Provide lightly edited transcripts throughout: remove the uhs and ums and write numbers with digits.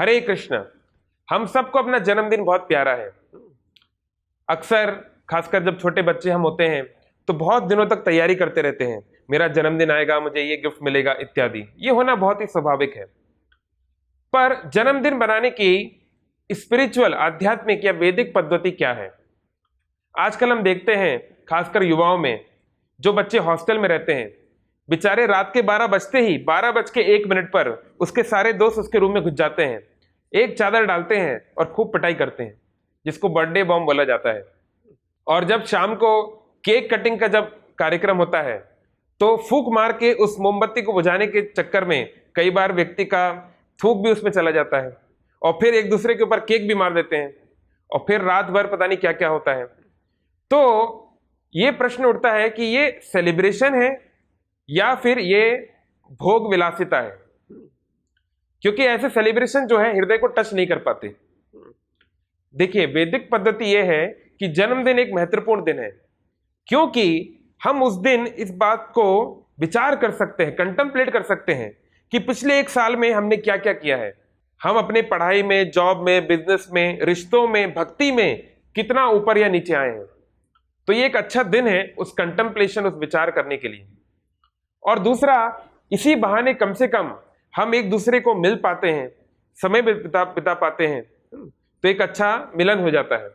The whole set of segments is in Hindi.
हरे कृष्ण। हम सबको अपना जन्मदिन बहुत प्यारा है। अक्सर खासकर जब छोटे बच्चे हम होते हैं तो बहुत दिनों तक तैयारी करते रहते हैं, मेरा जन्मदिन आएगा, मुझे ये गिफ्ट मिलेगा इत्यादि। ये होना बहुत ही स्वाभाविक है। पर जन्मदिन बनाने की स्पिरिचुअल, आध्यात्मिक या वैदिक पद्धति क्या है? आजकल हम देखते हैं खासकर युवाओं में, जो बच्चे हॉस्टल में रहते हैं, बेचारे रात के 12 बजते ही 12:01 पर उसके सारे दोस्त उसके रूम में घुस जाते हैं, एक चादर डालते हैं और खूब पिटाई करते हैं, जिसको बर्थडे बॉम्ब बोला जाता है। और जब शाम को केक कटिंग का जब कार्यक्रम होता है तो फूंक मार के उस मोमबत्ती को बुझाने के चक्कर में कई बार व्यक्ति का थूक भी उसमें चला जाता है, और फिर एक दूसरे के ऊपर केक भी मार देते हैं, और फिर रात भर पता नहीं क्या क्या होता है। तो ये प्रश्न उठता है कि ये सेलिब्रेशन है या फिर ये भोग विलासिता है, क्योंकि ऐसे सेलिब्रेशन जो है हृदय को टच नहीं कर पाते। देखिए, वैदिक पद्धति ये है कि जन्मदिन एक महत्वपूर्ण दिन है, क्योंकि हम उस दिन इस बात को विचार कर सकते हैं, कंटेम्पलेट कर सकते हैं कि पिछले एक साल में हमने क्या क्या किया है। हम अपने पढ़ाई में, जॉब में, बिजनेस में, रिश्तों में, भक्ति में कितना ऊपर या नीचे आए हैं। तो ये एक अच्छा दिन है उस कंटेम्पलेशन, उस विचार करने के लिए। और दूसरा, इसी बहाने कम से कम हम एक दूसरे को मिल पाते हैं, समय बिता पाते हैं, तो एक अच्छा मिलन हो जाता है।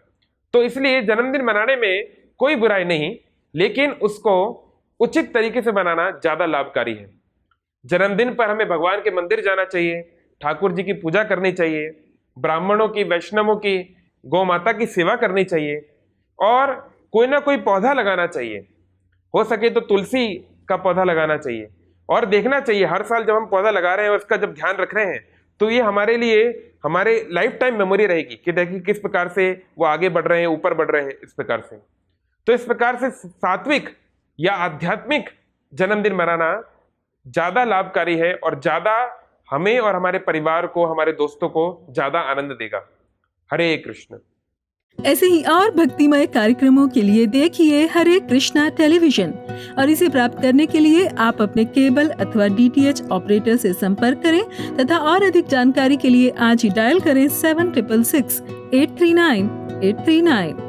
तो इसलिए जन्मदिन मनाने में कोई बुराई नहीं, लेकिन उसको उचित तरीके से बनाना ज्यादा लाभकारी है। जन्मदिन पर हमें भगवान के मंदिर जाना चाहिए, ठाकुर जी की पूजा करनी चाहिए, ब्राह्मणों की, वैष्णवों की, गौ माता की सेवा करनी चाहिए, और कोई ना कोई पौधा लगाना चाहिए। हो सके तो तुलसी का पौधा लगाना चाहिए, और देखना चाहिए हर साल जब हम पौधा लगा रहे हैं और उसका जब ध्यान रख रहे हैं तो ये हमारे लिए, हमारे लाइफ टाइम मेमोरी रहेगी कि देखिए किस प्रकार से वो आगे बढ़ रहे हैं, ऊपर बढ़ रहे हैं, इस प्रकार से। तो इस प्रकार से सात्विक या आध्यात्मिक जन्मदिन मनाना ज्यादा लाभकारी है, और ज्यादा हमें और हमारे परिवार को, हमारे दोस्तों को ज्यादा आनंद देगा। हरे कृष्ण। ऐसे ही और भक्तिमय कार्यक्रमों के लिए देखिए हरे कृष्णा टेलीविजन, और इसे प्राप्त करने के लिए आप अपने केबल अथवा DTH ऑपरेटर से संपर्क करें तथा और अधिक जानकारी के लिए आज ही डायल करें 7666 839 839।